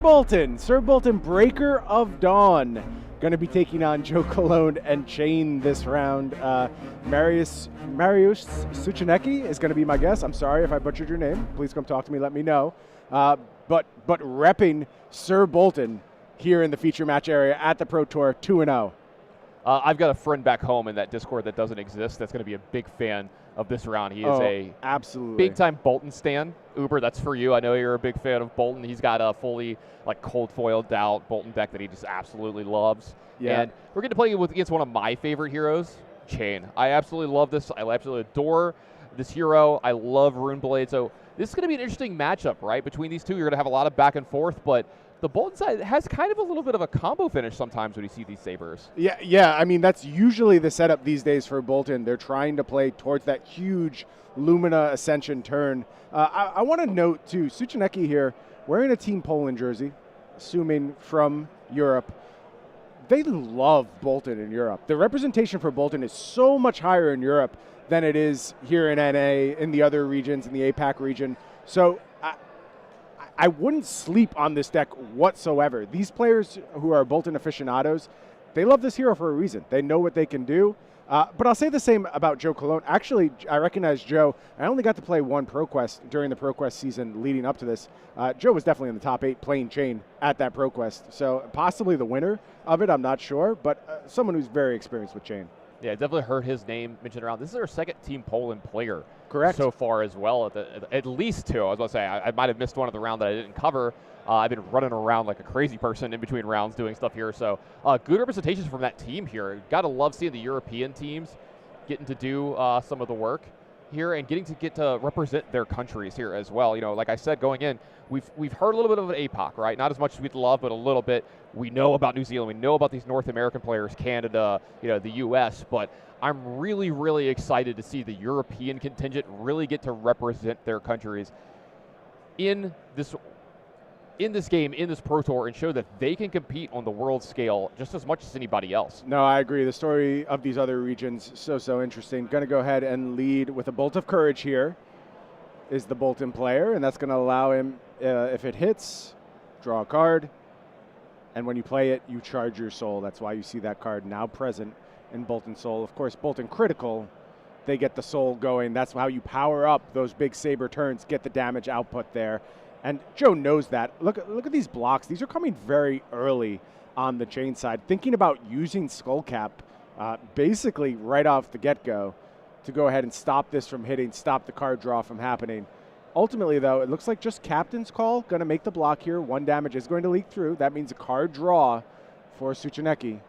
Boltyn, Sir Boltyn, Breaker of Dawn, going to be taking on Joe Cologne and Chane this round. Marius Suchanecki is going to be my guest. I'm sorry if I butchered your name. Please come talk to me. Let me know. But repping Sir Boltyn here in the feature match area at the Pro Tour 2-0. I've got a friend back home in that Discord that doesn't exist that's going to be a big fan of this round. He is absolutely big-time Boltyn stan. Uber, that's for you. I know you're a big fan of Boltyn. He's got a fully cold foiled out Boltyn deck that he just absolutely loves. Yeah. And we're going to play against one of my favorite heroes, Chane. I absolutely love this. I absolutely adore this hero. I love Runeblade. So this is going to be an interesting matchup, right? Between these two, you're going to have a lot of back and forth, but the Boltyn side has kind of a little bit of a combo finish sometimes when you see these sabers. Yeah. I mean, that's usually the setup these days for Boltyn. They're trying to play towards that huge Lumina Ascension turn. I want to note, too, Suchanecki here wearing a Team Poland jersey, assuming from Europe. They love Boltyn in Europe. The representation for Boltyn is so much higher in Europe than it is here in NA, in the other regions, in the APAC region. So I wouldn't sleep on this deck whatsoever. These players who are Boltyn aficionados, they love this hero for a reason. They know what they can do. But I'll say the same about Joe Cologne. Actually, I recognize Joe. I only got to play one ProQuest during the ProQuest season leading up to this. Joe was definitely in the top 8 playing Chane at that ProQuest. So possibly the winner of it, I'm not sure. But someone who's very experienced with Chane. Yeah, definitely heard his name mentioned around. This is our second Team Poland player. Correct. So far as well, at least 2. I was going to say, I might have missed one of the round that I didn't cover. I've been running around like a crazy person in between rounds doing stuff here. So good representations from that team here. Got to love seeing the European teams getting to do some of the work here and getting to represent their countries here as well. You know, like I said, going in, we've heard a little bit of an APAC, right? Not as much as we'd love, but a little bit. We know about New Zealand. We know about these North American players, Canada, the U.S., but I'm really, really excited to see the European contingent really get to represent their countries in this game, in this Pro Tour, and show that they can compete on the world scale just as much as anybody else. No, I agree. The story of these other regions, so interesting. Going to go ahead and lead with a Bolt of Courage here is the Boltyn player, and that's going to allow him, if it hits, draw a card, and when you play it, you charge your soul. That's why you see that card now present in Boltyn Soul. Of course, Boltyn Critical, they get the soul going. That's how you power up those big saber turns, get the damage output there. And Joe knows that. Look at these blocks. These are coming very early on the Chane side. Thinking about using Skullcap basically right off the get-go to go ahead and stop this from hitting, stop the card draw from happening. Ultimately, though, it looks like just Captain's Call going to make the block here. 1 damage is going to leak through. That means a card draw for Suchanecki.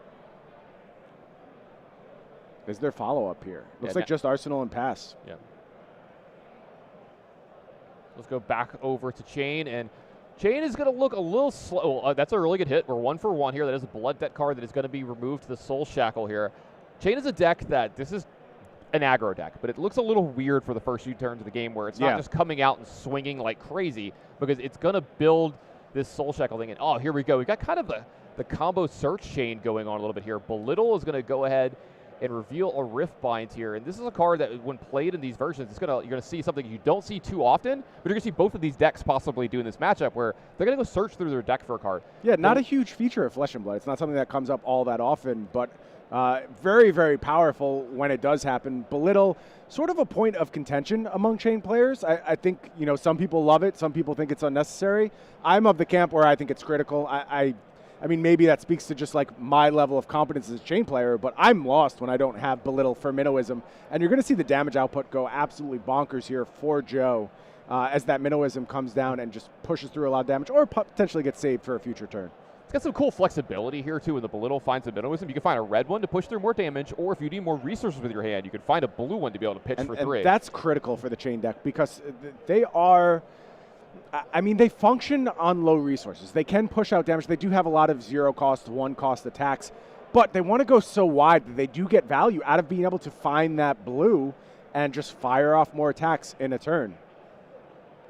Is there follow-up here? Looks like just Arsenal and pass. Yeah. Let's go back over to Chane, and Chane is going to look a little slow. That's a really good hit. We're 1 for 1 here. That is a Blood Debt card that is going to be removed to the Soul Shackle here. Chane is a deck that, this is an aggro deck, but it looks a little weird for the first few turns of the game where it's not just coming out and swinging like crazy, because it's going to build this Soul Shackle thing. And here we go. We got kind of the combo search chain going on a little bit here. Belittle is going to go ahead and reveal a Rift Bind here. And this is a card that, when played in these versions, you're going to see something you don't see too often, but you're going to see both of these decks possibly doing this matchup where they're going to go search through their deck for a card. Yeah, not a huge feature of Flesh and Blood. It's not something that comes up all that often, but very, very powerful when it does happen. Belittle, sort of a point of contention among Chane players. I think, some people love it. Some people think it's unnecessary. I'm of the camp where I think it's critical. I mean, maybe that speaks to just like my level of competence as a Chane player, but I'm lost when I don't have Belittle for Minnowism. And you're going to see the damage output go absolutely bonkers here for Joe as that Minnowism comes down and just pushes through a lot of damage, or potentially gets saved for a future turn. It's got some cool flexibility here, too, when the Belittle finds a Minnowism. You can find a red one to push through more damage, or if you need more resources with your hand, you can find a blue one to be able to pitch for 3. And that's critical for the Chane deck, because they are... I mean, they function on low resources. They can push out damage. They do have a lot of 0-cost, 1-cost attacks, but they want to go so wide that they do get value out of being able to find that blue and just fire off more attacks in a turn.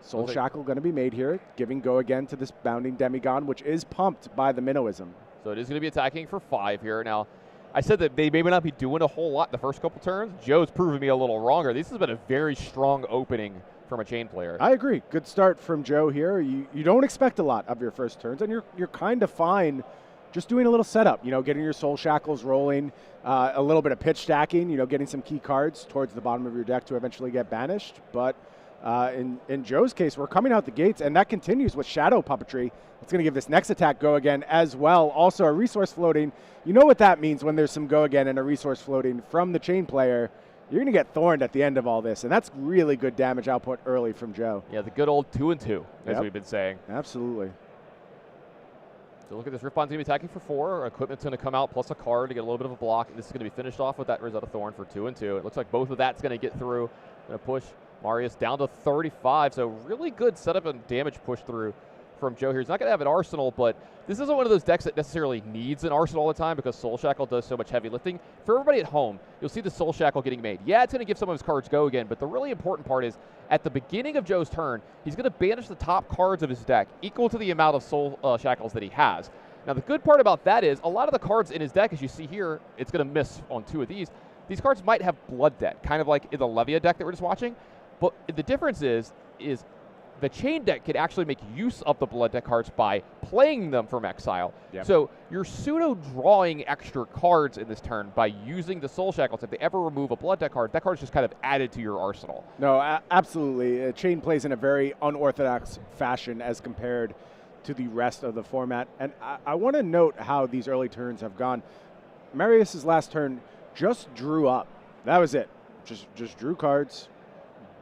Soul Shackle going to be made here, giving go again to this Bounding Demigon, which is pumped by the Minnowism. So it is going to be attacking for 5 here. Now, I said that they may not be doing a whole lot the first couple turns. Joe's proven me a little wronger. This has been a very strong opening from a Chane player. I agree. Good start from Joe here. You don't expect a lot of your first turns, and you're kind of fine just doing a little setup, getting your soul shackles rolling, a little bit of pitch stacking, getting some key cards towards the bottom of your deck to eventually get banished. But in Joe's case, we're coming out the gates, and that continues with Shadow Puppetry. It's going to give this next attack go again as well. Also, a resource floating. You know what that means when there's some go again and a resource floating from the Chane player. You're going to get thorned at the end of all this, and that's really good damage output early from Joe. Yeah, the good old 2-2, as we've been saying. Absolutely. So look at this. Riftbond's going to be attacking for 4. Equipment's going to come out plus a card to get a little bit of a block. This is going to be finished off with that Rosetta Thorn for 2-2. It looks like both of that's going to get through. Going to push Marius down to 35. So really good setup and damage push through from Joe here. He's not going to have an arsenal, but this isn't one of those decks that necessarily needs an arsenal all the time because Soul Shackle does so much heavy lifting. For everybody at home, you'll see the Soul Shackle getting made. Yeah, it's going to give some of his cards go again, but the really important part is at the beginning of Joe's turn, he's going to banish the top cards of his deck equal to the amount of Soul Shackles that he has. Now, the good part about that is a lot of the cards in his deck, as you see here, it's going to miss on 2 of these. These cards might have Blood Debt, kind of like in the Levia deck that we're just watching. But the difference is the Chane deck could actually make use of the Blood Debt cards by playing them from exile. Yep. So you're pseudo-drawing extra cards in this turn by using the Soul Shackles. If they ever remove a Blood Debt card, that card is just kind of added to your arsenal. No, absolutely. Chane plays in a very unorthodox fashion as compared to the rest of the format. And I want to note how these early turns have gone. Marius's last turn just drew up. That was it. Just drew cards.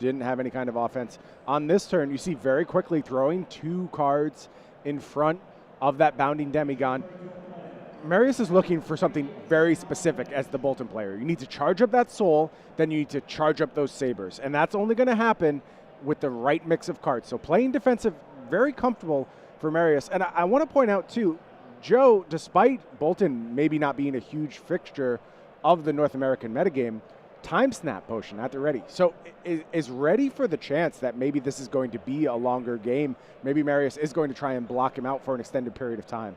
Didn't have any kind of offense. On this turn, you see very quickly throwing 2 cards in front of that Bounding Demigod. Marius is looking for something very specific as the Boltyn player. You need to charge up that soul, then you need to charge up those sabers. And that's only going to happen with the right mix of cards. So playing defensive, very comfortable for Marius. And I want to point out, too, Joe, despite Boltyn maybe not being a huge fixture of the North American metagame, Time Snap Potion at the ready. So is ready for the chance that maybe this is going to be a longer game. Maybe Marius is going to try and block him out for an extended period of time.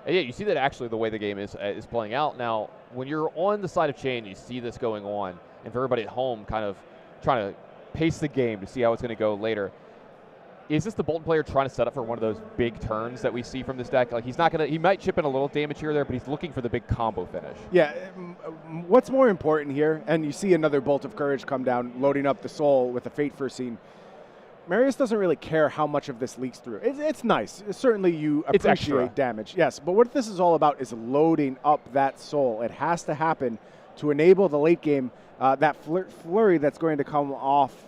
And yeah, you see that actually the way the game is playing out. Now, when you're on the side of Chane, you see this going on. And for everybody at home kind of trying to pace the game to see how it's going to go later. Is this the Boltyn player trying to set up for one of those big turns that we see from this deck? Like he might chip in a little damage here or there, but he's looking for the big combo finish. Yeah, what's more important here, and you see another Bolt of Courage come down, loading up the soul with a Fate First Scene. Marius doesn't really care how much of this leaks through. It's nice. Certainly you appreciate damage. Yes, but what this is all about is loading up that soul. It has to happen to enable the late game, that flurry that's going to come off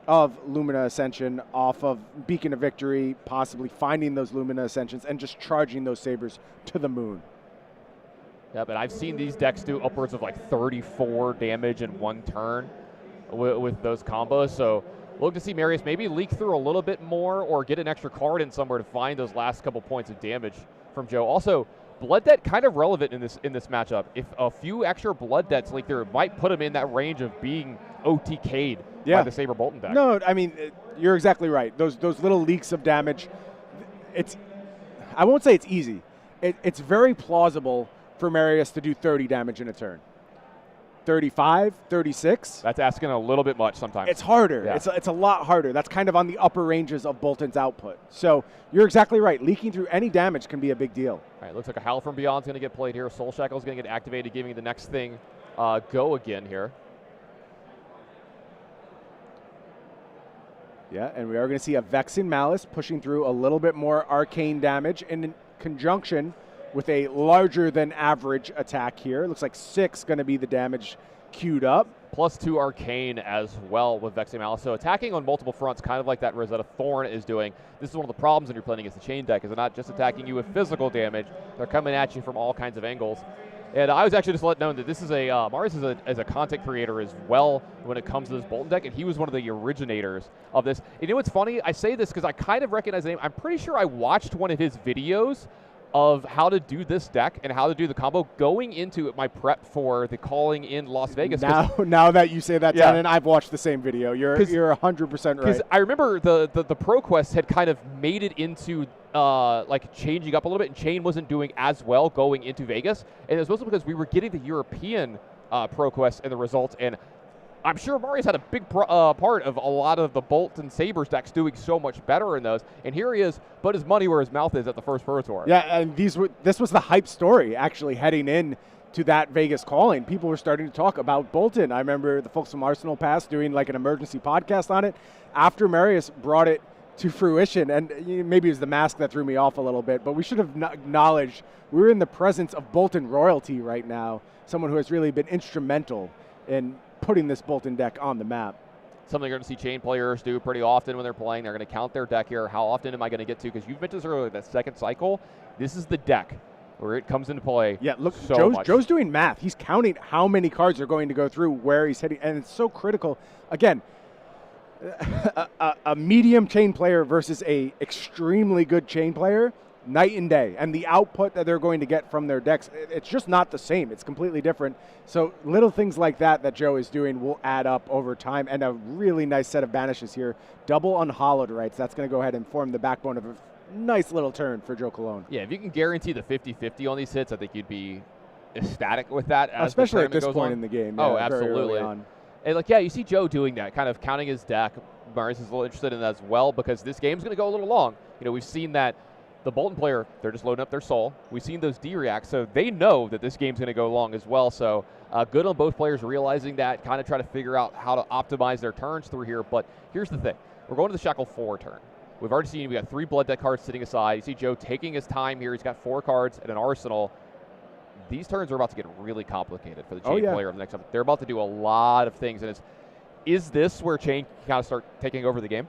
of Lumina Ascension, off of Beacon of Victory, possibly finding those Lumina Ascensions and just charging those sabers to the moon. Yeah, but I've seen these decks do upwards of like 34 damage in one turn with those combos. So look to see Marius maybe leak through a little bit more or get an extra card in somewhere to find those last couple points of damage from Joe. Also, Blood Debt kind of relevant in this matchup. If a few extra Blood Debts leak through, it might put him in that range of being OTK'd by the Saber Boltyn deck. No, I mean, you're exactly right. Those little leaks of damage, I won't say it's easy. It's very plausible for Marius to do 30 damage in a turn. 35, 36. That's asking a little bit much sometimes. It's harder. Yeah. It's a lot harder. That's kind of on the upper ranges of Boltyn's output. So you're exactly right. Leaking through any damage can be a big deal. All right, looks like a Howl from Beyond is going to get played here. Soul Shackle is going to get activated, giving the next thing go again here. Yeah, and we are going to see a Vexing Malice pushing through a little bit more arcane damage in conjunction with a larger than average attack here. It looks like 6 going to be the damage queued up. +2 arcane as well with Vexing Malice. So attacking on multiple fronts, kind of like that Rosetta Thorn is doing. This is one of the problems when you're playing against the Chane deck, is they're not just attacking you with physical damage. They're coming at you from all kinds of angles. And I was actually just let known that this is Marius is a content creator as well when it comes to this Boltyn deck, and he was one of the originators of this. And you know what's funny? I say this because I kind of recognize the name. I'm pretty sure I watched one of his videos of how to do this deck and how to do the combo going into my prep for the Calling in Las Vegas. Now that you say that, Dan, and I've watched the same video. You're 100% right. Because I remember the ProQuest had kind of made it into like changing up a little bit, and Chane wasn't doing as well going into Vegas. And it was mostly because we were getting the European ProQuest and the results, and I'm sure Marius had a big part of a lot of the Boltyn Sabres decks doing so much better in those. And here he is, put his money where his mouth is at the first Pro Tour. Yeah, and this was the hype story actually heading in to that Vegas calling. People were starting to talk about Boltyn. I remember the folks from Arsenal Pass doing like an emergency podcast on it after Marius brought it to fruition. And maybe it was the mask that threw me off a little bit, but we should have acknowledged we're in the presence of Boltyn royalty right now, someone who has really been instrumental in putting this Boltyn deck on the map. Something you're going to see Chane players do pretty often when they're playing. They're going to count their deck here. How often am I going to get to? Because you've mentioned this earlier, that second cycle, this is the deck where it comes into play. Yeah, look, so Joe's doing math. He's counting how many cards are going to go through, where he's hitting, and it's so critical. Again, a medium Chane player versus a extremely good Chane player, night and day. And the output that they're going to get from their decks, it's just not the same. It's completely different. So little things like that Joe is doing will add up over time. And a really nice set of banishes here. Double unhollowed rights. That's going to go ahead and form the backbone of a nice little turn for Joe Cologne. Yeah, if you can guarantee the 50-50 on these hits, I think you'd be ecstatic with that. Especially at this point in the game. Oh, absolutely. And like, yeah, you see Joe doing that, kind of counting his deck. Marius is a little interested in that as well because this game's going to go a little long. You know, we've seen that the Boltyn player, they're just loading up their soul. We've seen those D-reacts, so they know that this game's going to go long as well. So good on both players realizing that, kind of try to figure out how to optimize their turns through here. But here's the thing. We're going to the Shackle 4 turn. We've already seen we got 3 Blood Deck cards sitting aside. You see Joe taking his time here. He's got 4 cards and an arsenal. These turns are about to get really complicated for the Chane player of the next time. They're about to do a lot of things, and is this where Chane can kind of start taking over the game?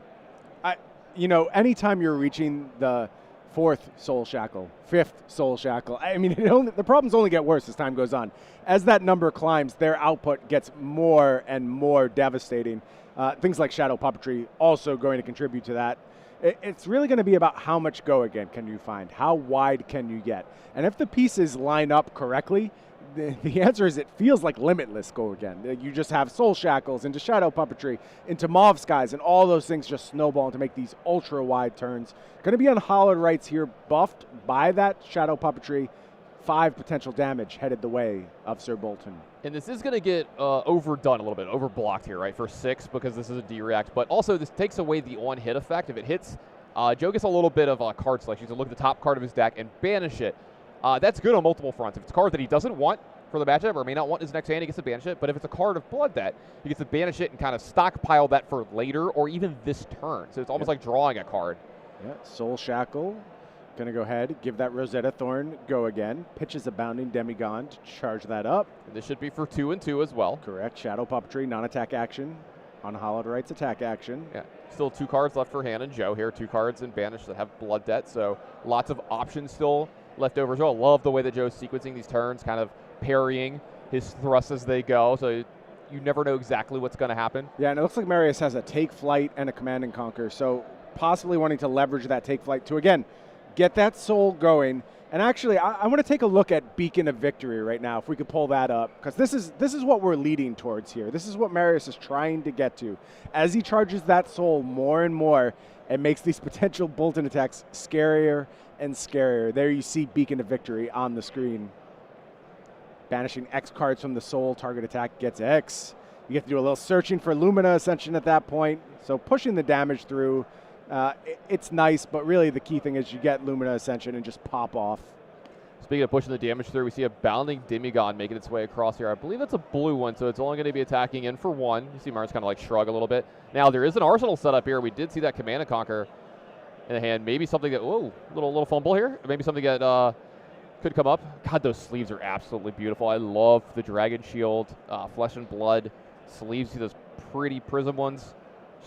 Anytime you're reaching the 4th Soul Shackle, 5th Soul Shackle, I mean, the problems only get worse as time goes on. As that number climbs, their output gets more and more devastating. Things like Shadow Puppetry also going to contribute to that. It's really going to be about how much go again can you find, how wide can you get. And if the pieces line up correctly, the answer is it feels like limitless go again. You just have Soul Shackles into Shadow Puppetry, into Mauve Skies, and all those things just snowball to make these ultra wide turns. Going to be on Hollowed Rights here, buffed by that Shadow Puppetry. 5 potential damage headed the way of Sir Boltyn. And this is going to get overdone a little bit, overblocked here, right, for 6 because this is a D-react. But also this takes away the on-hit effect. If it hits, Joe gets a little bit of a card selection. He's going to look at the top card of his deck and banish it. That's good on multiple fronts. If it's a card that he doesn't want for the matchup or may not want in his next hand, he gets to banish it. But if it's a card of Blood Debt, he gets to banish it and kind of stockpile that for later or even this turn. So it's almost like drawing a card. Yeah, Soul Shackle. Going to go ahead, give that Rosetta Thorn go again. Pitches a Bounding Demigod to charge that up. And this should be for 2 and 2 as well. Correct. Shadow Puppetry, non-attack action. On Hollowed Rights, attack action. Yeah. Still 2 cards left for Han and Joe here. 2 cards in Banish that have Blood Debt. So lots of options still left over as well. Love the way that Joe's sequencing these turns, kind of parrying his thrusts as they go. So you never know exactly what's going to happen. Yeah, and it looks like Marius has a Take Flight and a Command and Conquer. So possibly wanting to leverage that Take Flight to, again, get that soul going. And actually, I want to take a look at Beacon of Victory right now, if we could pull that up, because this is what we're leading towards here. This is what Marius is trying to get to. As he charges that soul more and more, it makes these potential Boltyn attacks scarier and scarier. There you see Beacon of Victory on the screen. Banishing X cards from the soul, target attack gets X. You get to do a little searching for Lumina Ascension at that point, so pushing the damage through. It's nice, but really the key thing is you get Lumina Ascension and just pop off. Speaking of pushing the damage through, we see a Bounding Demigod making its way across here. I believe it's a blue one, so it's only going to be attacking in for 1. You see Marius kind of like shrug a little bit. Now, there is an Arsenal set up here. We did see that Command and Conquer in the hand. Maybe something that, whoa, little fumble here. Maybe something that could come up. God, those sleeves are absolutely beautiful. I love the Dragon Shield, Flesh and Blood sleeves. See those pretty prism ones?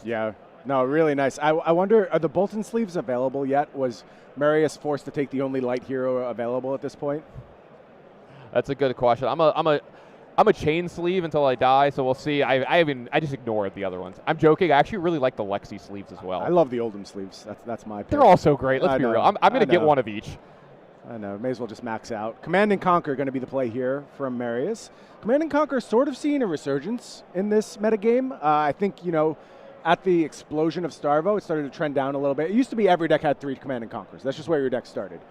Yeah. No, really nice. I wonder, are the Boltyn sleeves available yet? Was Marius forced to take the only light hero available at this point? That's a good question. I'm a Chane sleeve until I die, so we'll see. I just ignore the other ones. I'm joking. I actually really like the Lexi sleeves as well. I love the Oldham sleeves. That's my pick. They're all so great. Let's be real. I'm going to get one of each. I know. May as well just max out. Command and Conquer going to be the play here from Marius. Command and Conquer sort of seeing a resurgence in this metagame. I think, at the explosion of Starvo, it started to trend down a little bit. It used to be every deck had 3 Command and Conquers. That's just where your deck started.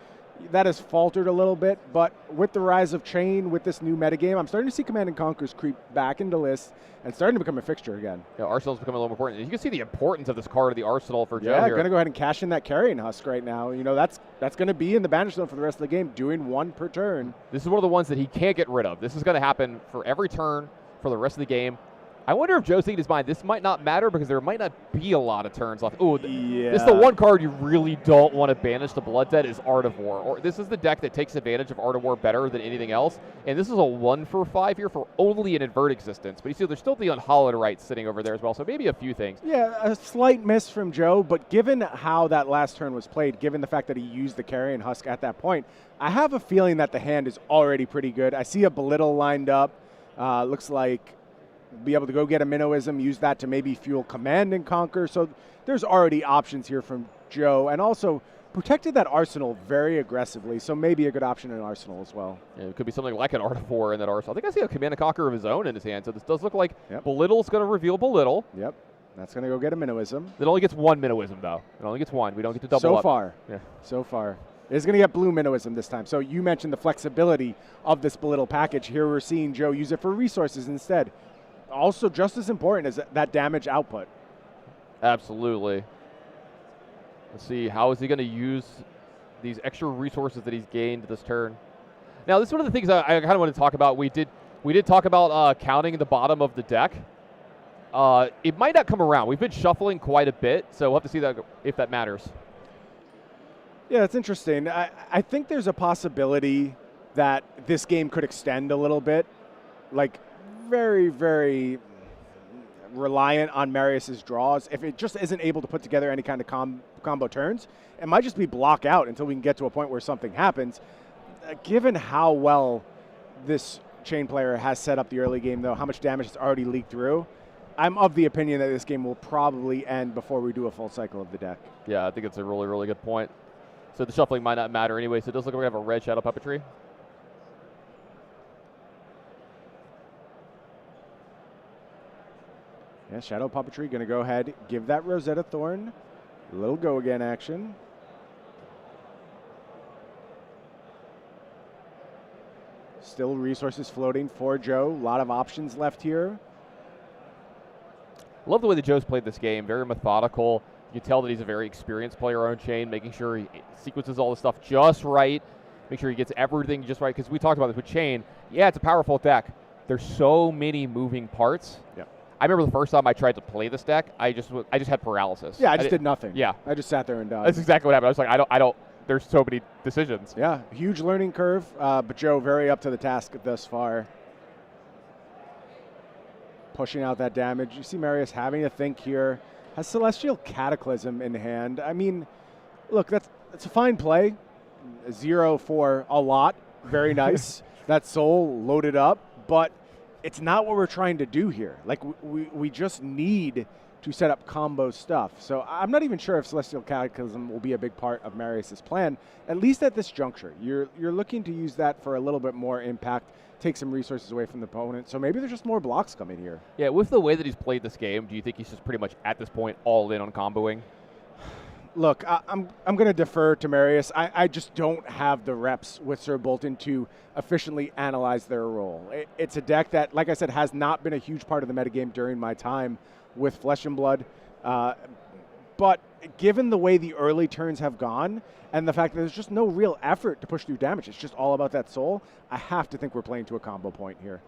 that has faltered a little bit, but with the rise of Chane, with this new metagame, I'm starting to see Command and Conquers creep back into lists and starting to become a fixture again. Yeah, Arsenal's becoming a little more important. You can see the importance of this card of the Arsenal for Joe here. here. Going to go ahead and cash in that Carrion Husk right now. You know, that's going to be in the Banish Zone for the rest of the game, doing 1 per turn. This is one of the ones that he can't get rid of. This is going to happen for every turn for the rest of the game. I wonder if Joe's thinking in his mind, this might not matter because there might not be a lot of turns left. Ooh, yeah. This is the one card you really don't want to banish the Blood Debt is Art of War. Or this is the deck that takes advantage of Art of War better than anything else. And this is a 1 for 5 here for only an Invert Existence. But you see there's still the Unhallowed Rite sitting over there as well, so maybe a few things. Yeah, a slight miss from Joe, but given how that last turn was played, given the fact that he used the Carrion Husk at that point, I have a feeling that the hand is already pretty good. I see a Belittle lined up. Looks like be able to go get a Minnowism, use that to maybe fuel Command and Conquer. So there's already options here from Joe, and also protected that Arsenal very aggressively, so maybe a good option in Arsenal as well. Yeah, it could be something like an Art of War in that Arsenal. I think I see a Command and Conquer of his own in his hand, so this does look like Belittle's going to reveal Belittle. Yep, that's going to go get a Minnowism. It only gets 1 Minnowism, though. It only gets 1. We don't get to double up. So far. It's going to get blue Minnowism this time. So you mentioned the flexibility of this Belittle package. Here we're seeing Joe use it for resources instead. Also just as important as that damage output. Absolutely. Let's see, how is he going to use these extra resources that he's gained this turn? Now, this is one of the things I kind of want to talk about. We did talk about counting the bottom of the deck. It might not come around. We've been shuffling quite a bit, so we'll have to see that if that matters. Yeah, it's interesting. I think there's a possibility that this game could extend a little bit. Like, very, very reliant on Marius's draws. If it just isn't able to put together any kind of combo turns, it might just be block out until we can get to a point where something happens. Given how well this Chane player has set up the early game, though, how much damage has already leaked through, I'm of the opinion that this game will probably end before we do a full cycle of the deck. Yeah, I think it's a really, really good point. So the shuffling might not matter anyway, so it does look like we have a red Shadow Puppetry. Yeah, Shadow Puppetry going to go ahead, give that Rosetta Thorn a little go again action. Still resources floating for Joe. A lot of options left here. Love the way that Joe's played this game. Very methodical. You can tell that he's a very experienced player on Chane, making sure he sequences all the stuff just right, make sure he gets everything just right. Because we talked about this with Chane. Yeah, it's a powerful deck. There's so many moving parts. Yeah. I remember the first time I tried to play this deck, I just had paralysis. Yeah, I just did nothing. Yeah. I just sat there and died. That's exactly what happened. I was like, I don't, there's so many decisions. Yeah, huge learning curve, but Joe very up to the task thus far. Pushing out that damage. You see Marius having to think here. Has Celestial Cataclysm in hand. I mean, look, that's a fine play. 0 for a lot. Very nice. That soul loaded up, but it's not what we're trying to do here. Like, we just need to set up combo stuff. So I'm not even sure if Celestial Cataclysm will be a big part of Marius's plan, at least at this juncture. You're looking to use that for a little bit more impact, take some resources away from the opponent. So maybe there's just more blocks coming here. Yeah, with the way that he's played this game, do you think he's just pretty much at this point all in on comboing? Look, I'm going to defer to Marius. I just don't have the reps with Sir Boltyn to efficiently analyze their role. It's a deck that, like I said, has not been a huge part of the metagame during my time with Flesh and Blood. But given the way the early turns have gone and the fact that there's just no real effort to push through damage, it's just all about that soul, I have to think we're playing to a combo point here.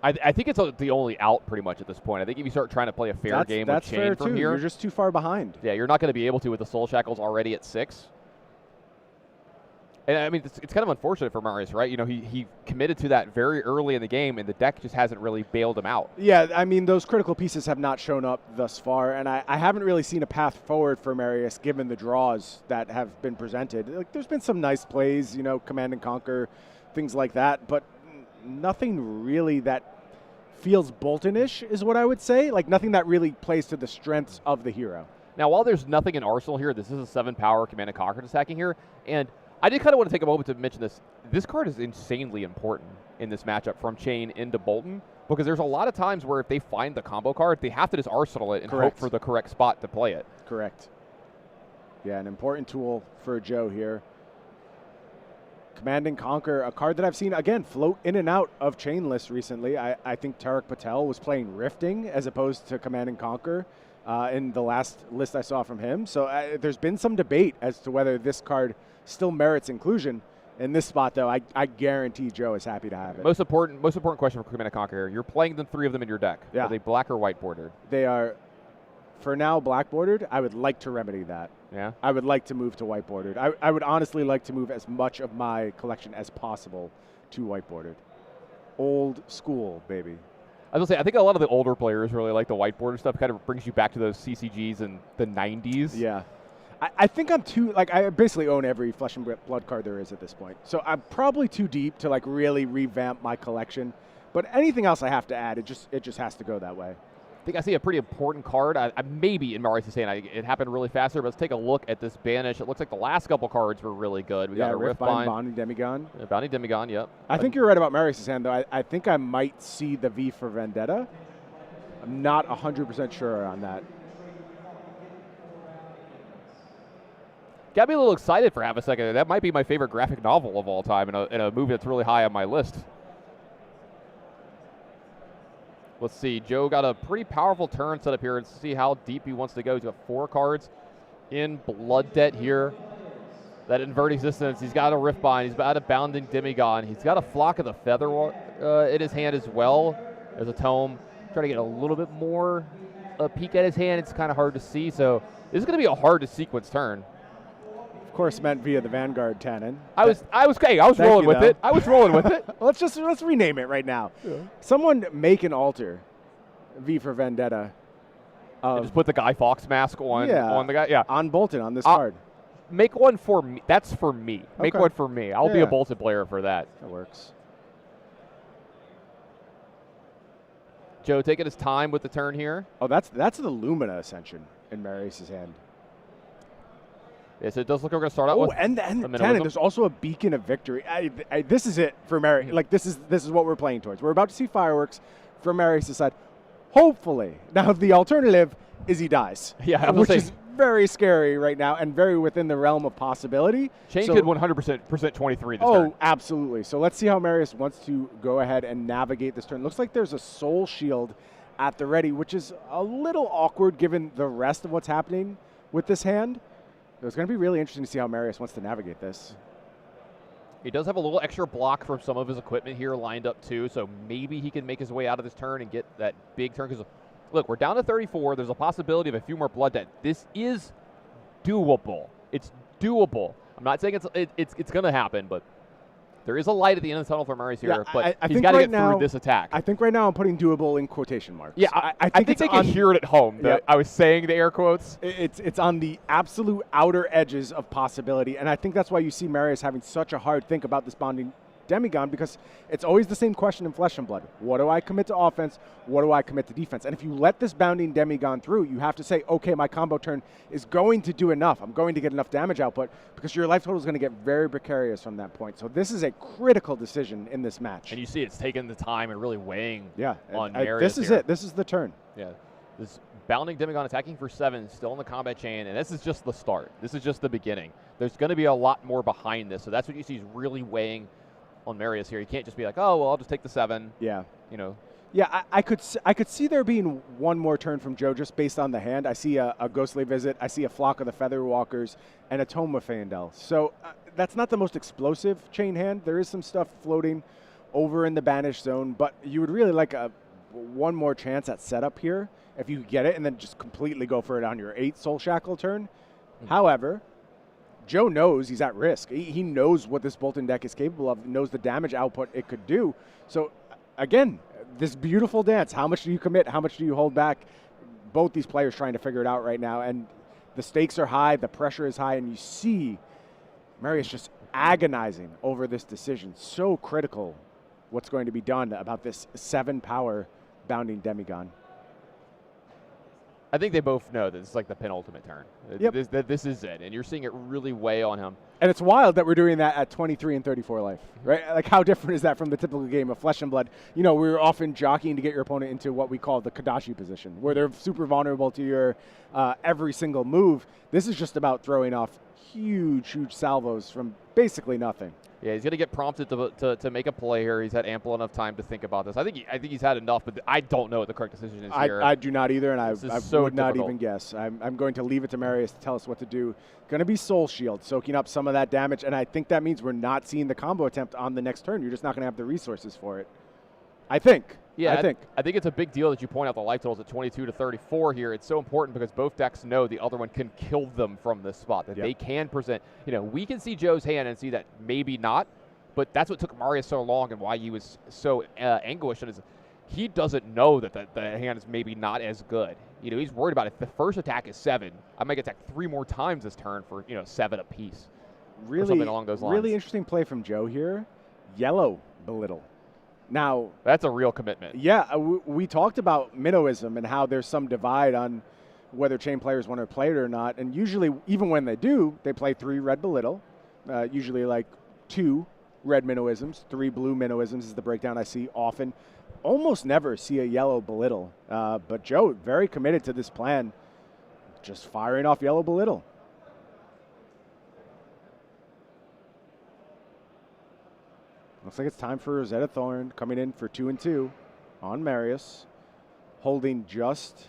I think it's the only out pretty much at this point. I think if you start trying to play a fair game with Chane from here, you're just too far behind. Yeah, you're not going to be able to with the Soul Shackles already at 6. And I mean, it's kind of unfortunate for Marius, right? You know, he committed to that very early in the game, and the deck just hasn't really bailed him out. Yeah, I mean, those critical pieces have not shown up thus far, and I haven't really seen a path forward for Marius given the draws that have been presented. Like, there's been some nice plays, you know, Command and Conquer, things like that, but nothing really that feels Boltyn-ish is what I would say. Like, nothing that really plays to the strengths of the hero. Now, while there's nothing in Arsenal here, this is a 7-power Command and Conquer attacking here, and I did kind of want to take a moment to mention this. This card is insanely important in this matchup from Chane into Boltyn, because there's a lot of times where if they find the combo card, they have to just arsenal it and hope for the correct spot to play it. Correct. Yeah, an important tool for Joe here. Command and Conquer, a card that I've seen, again, float in and out of Chane lists recently. I think Tarek Patel was playing Rifting as opposed to Command and Conquer in the last list I saw from him. So there's been some debate as to whether this card still merits inclusion. In this spot, though, I guarantee Joe is happy to have it. Most important question for Command and Conquer here. You're playing the 3 of them in your deck. Yeah. Are they black or white bordered? They are, for now, black bordered. I would like to remedy that. Yeah. I would like to move to white bordered. I would honestly like to move as much of my collection as possible to white bordered. Old school, baby. I was gonna say, I think a lot of the older players really like the white border stuff. Kind of brings you back to those CCGs in the 90s. Yeah. I think I'm too, like, I basically own every Flesh and Blood card there is at this point. So I'm probably too deep to, like, really revamp my collection. But anything else I have to add, it just has to go that way. I think I see a pretty important card. I maybe in Marius saying it happened really faster, but let's take a look at this banish. It looks like the last couple cards were really good. We got a Riftbind, Bounding Demigon. Bounding Demigon, yep. I think you're right about Marius' hand, though. I think I might see the V for Vendetta. I'm not 100% sure on that. Got me a little excited for half a second. That might be my favorite graphic novel of all time in a movie that's really high on my list. Let's see. Joe got a pretty powerful turn set up here and see how deep he wants to go. He's got 4 cards in Blood Debt here. That Invert Existence. He's got a Riftbind. He's got a Bounding Demigon. He's got a Flock of the Feather in his hand as well as a tome. Try to get a little bit more a peek at his hand. It's kind of hard to see. So this is going to be a hard to sequence turn. Of course, meant via the Vanguard Tannen. I was rolling with it. I was rolling with it. Let's rename it right now. Yeah. Someone make an altar, V for Vendetta. Just put the Guy Fawkes mask on the guy. Yeah, on Boltyn on this card. Make one for me. That's for me. Make one for me. I'll be a Boltyn player for that. That works. Joe taking his time with the turn here. Oh, that's the Lumina Ascension in Marius' hand. Yes, it does look like we're going to start out with and Tannen, there's also a Beacon of Victory. This is it for Marius. Like, this is what we're playing towards. We're about to see fireworks from Marius' side. Hopefully. Now, the alternative is he dies. Yeah, which is very scary right now and very within the realm of possibility. Chane could 100% 23 this turn. Oh, absolutely. So let's see how Marius wants to go ahead and navigate this turn. Looks like there's a Soul Shield at the ready, which is a little awkward given the rest of what's happening with this hand. It's going to be really interesting to see how Marius wants to navigate this. He does have a little extra block from some of his equipment here lined up too, so maybe he can make his way out of this turn and get that big turn. Because look, we're down to 34. There's a possibility of a few more Blood Debt. This is doable. It's doable. I'm not saying it's going to happen, but there is a light at the end of the tunnel for Marius here. But he's got to get through this attack. I think right now I'm putting doable in quotation marks. Yeah, I think they can hear it at home. I was saying the air quotes. It's on the absolute outer edges of possibility, and I think that's why you see Marius having such a hard think about this Bounding Demigon, because it's always the same question in Flesh and Blood. What do I commit to offense? What do I commit to defense? And if you let this Bounding Demigon through, you have to say, okay, my combo turn is going to do enough. I'm going to get enough damage output, because your life total is going to get very precarious from that point. So this is a critical decision in this match. And you see it's taking the time and really weighing on Marius. This is it. This is the turn. Yeah. This Bounding Demigon attacking for 7, still in the combat chain, and this is just the start. This is just the beginning. There's going to be a lot more behind this, so that's what you see is really weighing on Marius here. You can't just be like, oh, well, I'll just take the 7. Yeah. You know. Yeah, I could see there being one more turn from Joe just based on the hand. I see a Ghostly Visit. I see a Flock of the Featherwalkers and a Tome of Fandel. So that's not the most explosive Chane hand. There is some stuff floating over in the banished zone, but you would really like one more chance at setup here if you get it and then just completely go for it on your 8 Soul Shackle turn. However, Joe knows he's at risk. He knows what this Boltyn deck is capable of, knows the damage output it could do. So, again, this beautiful dance. How much do you commit? How much do you hold back? Both these players trying to figure it out right now. And the stakes are high, the pressure is high, and you see Marius just agonizing over this decision. So critical what's going to be done about this 7-power Bounding Demigon. I think they both know that it's like the penultimate turn. Yep. This is it, and you're seeing it really weigh on him. And it's wild that we're doing that at 23 and 34 life, right? Like, how different is that from the typical game of Flesh and Blood? You know, we're often jockeying to get your opponent into what we call the Kadashi position, where they're super vulnerable to your every single move. This is just about throwing off huge salvos from basically nothing. Yeah, he's going to get prompted to make a play here. He's had ample enough time to think about this. I think he's had enough, but I don't know what the correct decision is here. I do not either, and I would not difficult. even guess. I'm going to leave it to Marius to tell us what to do. Going to be Soul Shield, soaking up some of that damage, and I think that means we're not seeing the combo attempt on the next turn. You're just not going to have the resources for it. I think. Yeah, I think it's a big deal that you point out the life totals at 22 to 34 here. It's so important because both decks know the other one can kill them from this spot, that they can present. You know, we can see Joe's hand and see that maybe not, but that's what took Marius so long and why he was so anguished. And he doesn't know that the hand is maybe not as good. You know, he's worried about it. If the first attack is 7, I might get attacked 3 more times this turn for 7 apiece. Really, or something along those lines. Really interesting play from Joe here. Yellow Belittle. Now, that's a real commitment. Yeah, we talked about minnowism and how there's some divide on whether Chane players want to play it or not. And usually, even when they do, they play 3 red Belittle, usually like 2 red minnowisms, 3 blue minnowisms is the breakdown I see often. Almost never see a yellow Belittle. But Joe, very committed to this plan, just firing off yellow Belittle. Looks like it's time for Rosetta Thorn coming in for 2 and 2 on Marius, holding just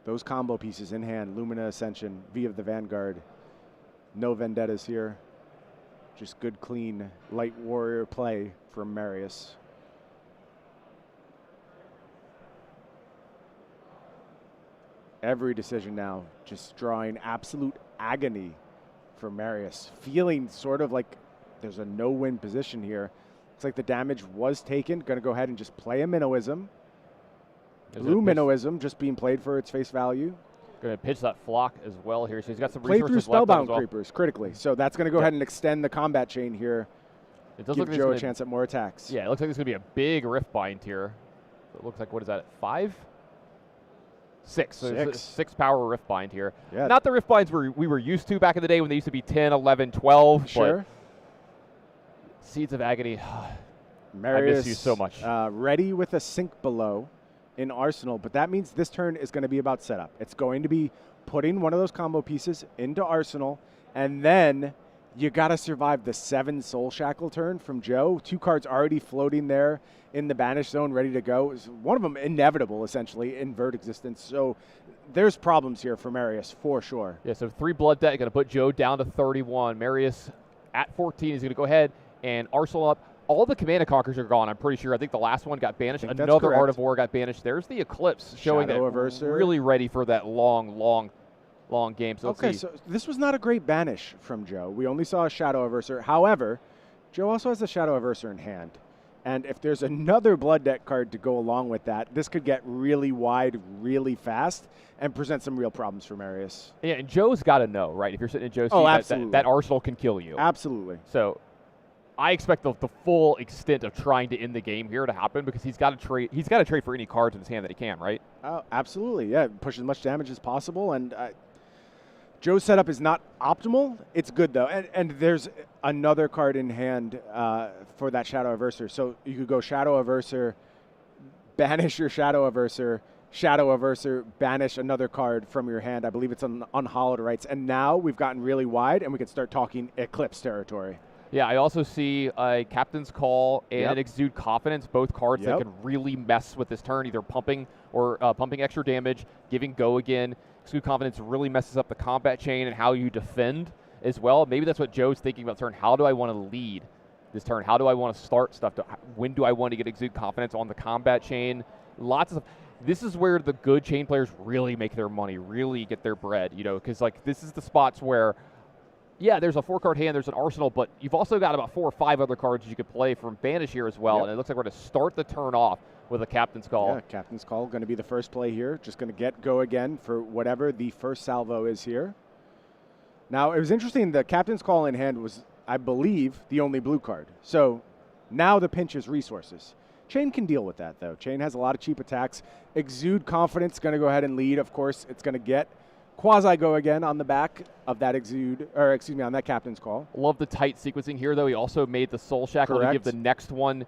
those combo pieces in hand. Lumina Ascension, V of the Vanguard. No vendettas here. Just good, clean, light warrior play from Marius. Every decision now just drawing absolute agony for Marius, feeling sort of like there's a no-win position here. Looks like the damage was taken. Going to go ahead and just play a Minnowism. Blue Minnowism just being played for its face value. Going to pitch that flock as well here. So he's got some play resources through Spellbound Creepers critically. So that's going to go ahead and extend the combat chain here. It does give look Joe a chance at more attacks. Yeah, it looks like there's going to be a big Rift Bind here. It looks like, what is that, 5? 6. So 6 power Rift Bind here. Yeah. Not the Rift Binds we were used to back in the day when they used to be 10, 11, 12. Sure. Seeds of Agony. Marius, I miss you so much. Ready with a Sink Below in Arsenal, but that means this turn is going to be about setup. It's going to be putting one of those combo pieces into Arsenal, and then you got to survive the 7 Soul Shackle turn from Joe. 2 cards already floating there in the Banish Zone, ready to go. One of them inevitable, essentially, invert existence. So there's problems here for Marius, for sure. Yeah, so 3 Blood Debt, going to put Joe down to 31. Marius at 14 is going to go ahead and Arsenal up. All the Command & Conquers are gone, I'm pretty sure. I think the last one got banished. Another Art of War got banished. There's the Eclipse showing that really ready for that long game. So okay, so this was not a great banish from Joe. We only saw a Shadow Averser. However, Joe also has a Shadow Averser in hand. And if there's another Blood Debt card to go along with that, this could get really wide really fast and present some real problems for Marius. Yeah, and Joe's got to know, right? If you're sitting in Joe's seat, that Arsenal can kill you. Absolutely. So I expect the full extent of trying to end the game here to happen because he's got to trade. He's got to trade for any cards in his hand that he can, right? Oh, absolutely. Yeah, push as much damage as possible. And Joe's setup is not optimal. It's good though, and there's another card in hand for that Shadow Averser. So you could go Shadow Averser, banish your Shadow Averser, Shadow Averser, banish another card from your hand. I believe it's on Unhallowed Rites. And now we've gotten really wide, and we can start talking Eclipse territory. Yeah, I also see a Captain's Call and an Exude Confidence, both cards that can really mess with this turn, either pumping or pumping extra damage, giving go again. Exude Confidence really messes up the combat chain and how you defend as well. Maybe that's what Joe's thinking about turn. How do I want to lead this turn? How do I want to start stuff? When do I want to get Exude Confidence on the combat chain? Lots of stuff. This is where the good Chane players really make their money, really get their bread, you know, because like this is the spots where yeah, there's a 4-card hand, there's an Arsenal, but you've also got about 4 or 5 other cards you could play from Banish here as well, and it looks like we're going to start the turn off with a Captain's Call. Yeah, Captain's Call going to be the first play here. Just going to get go again for whatever the first salvo is here. Now, it was interesting, the Captain's Call in hand was, I believe, the only blue card. So now the pinch is resources. Chane can deal with that, though. Chane has a lot of cheap attacks. Exude Confidence, going to go ahead and lead. Of course, it's going to get Quasi go again on the back of that Exude, or excuse me, on that Captain's Call. Love the tight sequencing here, though. He also made the Soul Shackle Correct. to give the next one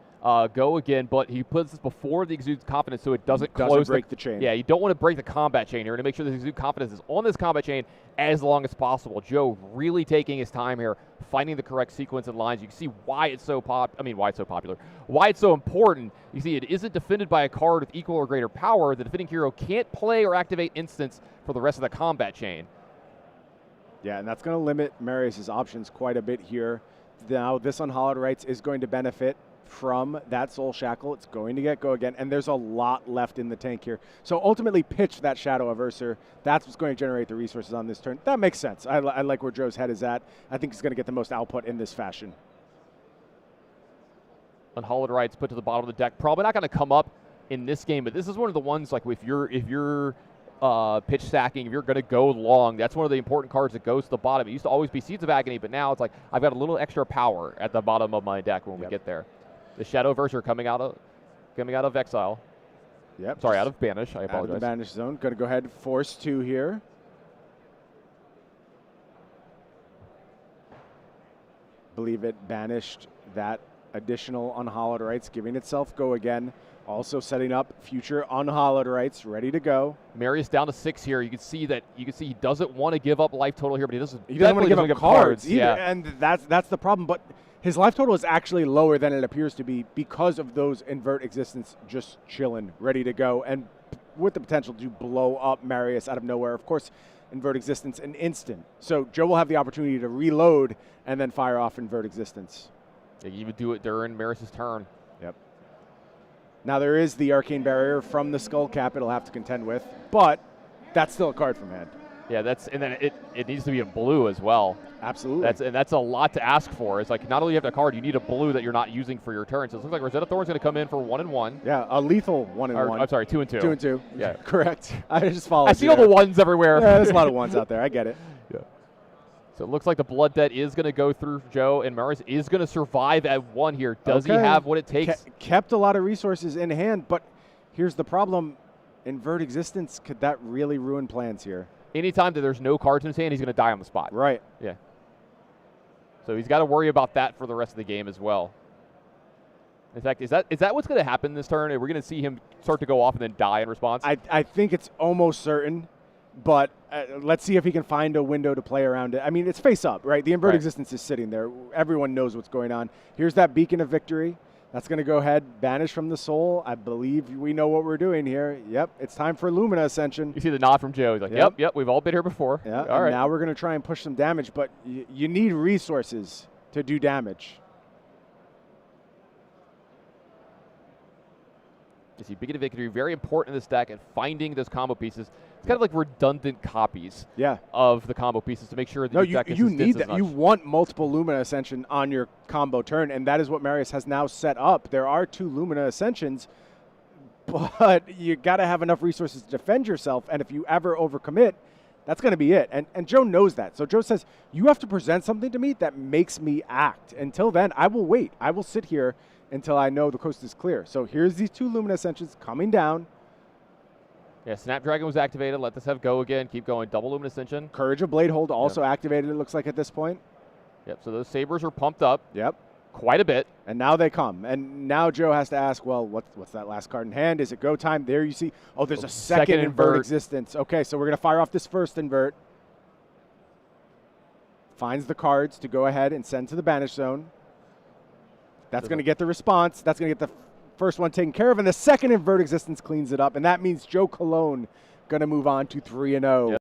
go again, but he puts this before the Exude Confidence so it doesn't break the chain. Yeah, you don't want to break the combat chain here to make sure the Exude Confidence is on this combat chain as long as possible. Joe really taking his time here, finding the correct sequence and lines. You can see why it's so why it's so popular, why it's so important. You see, it isn't defended by a card with equal or greater power. The defending hero can't play or activate instants for the rest of the combat chain. Yeah, and that's going to limit Marius' options quite a bit here. Now, this Unhallowed Rites is going to benefit from that Soul Shackle. It's going to get go again, and there's a lot left in the tank here. So ultimately pitch that Shadow Averser. That's what's going to generate the resources on this turn. That makes sense. I like where Joe's head is at. I think he's going to get the most output in this fashion. Unhallowed Rites put to the bottom of the deck. Probably not going to come up in this game, but this is one of the ones, like, if you're pitch stacking, if you're going to go long, that's one of the important cards that goes to the bottom. It used to always be Seeds of Agony, but now it's like I've got a little extra power at the bottom of my deck when we get there. The Shadow Verser coming out of exile. Yep. Sorry, out of banish. I apologize. Out of the banish zone. Going to go ahead and force 2 here. Believe it banished that additional Unhallowed Rites, giving itself go again. Also setting up future Unhallowed Rites ready to go. Marius down to 6 here. You can see he doesn't want to give up life total here, but he doesn't want to give up cards either. Yeah. And that's the problem. But his life total is actually lower than it appears to be because of those Invert Existence just chilling, ready to go, and with the potential to blow up Marius out of nowhere. Of course, Invert Existence an instant. So Joe will have the opportunity to reload and then fire off Invert Existence. Yeah, you would do it during Marius' turn. Yep. Now there is the Arcane Barrier from the Skull Cap it'll have to contend with, but that's still a card from hand. Yeah, and then it needs to be in blue as well. Absolutely. That's a lot to ask for. It's like not only you have a card, you need a blue that you're not using for your turn. So it looks like Rosetta Thorn's going to come in for 1 and 1. Yeah, a lethal 1 and 1. I'm sorry, 2 and 2. 2 and 2. Yeah, correct. I just followed. I see all the ones everywhere. Yeah, there's a lot of ones out there. I get it. Yeah. So it looks like the Blood Debt is going to go through Joe, and Marius is going to survive at 1 here. Does he have what it takes? Kept a lot of resources in hand, but here's the problem. Invert Existence, could that really ruin plans here? Anytime that there's no cards in his hand, he's going to die on the spot. Right. Yeah. So he's got to worry about that for the rest of the game as well. In fact, is that what's going to happen this turn? Are we going to see him start to go off and then die in response? I think it's almost certain, but let's see if he can find a window to play around it. I mean, it's face up, right? The Invert Existence is sitting there. Everyone knows what's going on. Here's that Beacon of Victory. That's going to go ahead, banish from the soul. I believe we know what we're doing here. Yep, it's time for Lumina Ascension. You see the nod from Joe. He's like, yep, we've all been here before. Yeah, all right. Now we're going to try and push some damage, but you need resources to do damage. You see Beacon of Victory, very important in this deck, and finding those combo pieces. It's kind of like redundant copies of the combo pieces to make sure that your deck is you need that. You want multiple Lumina Ascension on your combo turn, and that is what Marius has now set up. There are 2 Lumina Ascensions, but you got to have enough resources to defend yourself, and if you ever overcommit, that's going to be it. And Joe knows that. So Joe says, you have to present something to me that makes me act. Until then, I will wait. I will sit here until I know the coast is clear. So here's these 2 Lumina Ascensions coming down. Yeah, Snapdragon was activated. Let this have go again. Keep going. Double Lumen Ascension. Courage of Bladehold also activated, it looks like, at this point. Yep, so those sabers are pumped up. Yep. Quite a bit. And now they come. And now Joe has to ask, well, what's that last card in hand? Is it go time? There you see. Oh, there's a second Invert Existence. Okay, so we're going to fire off this first Invert. Finds the cards to go ahead and send to the Banish Zone. That's going to get the response. That's going to get the first one taken care of. And the second Invert Existence cleans it up. And that means Joe Cologne going to move on to 3-0.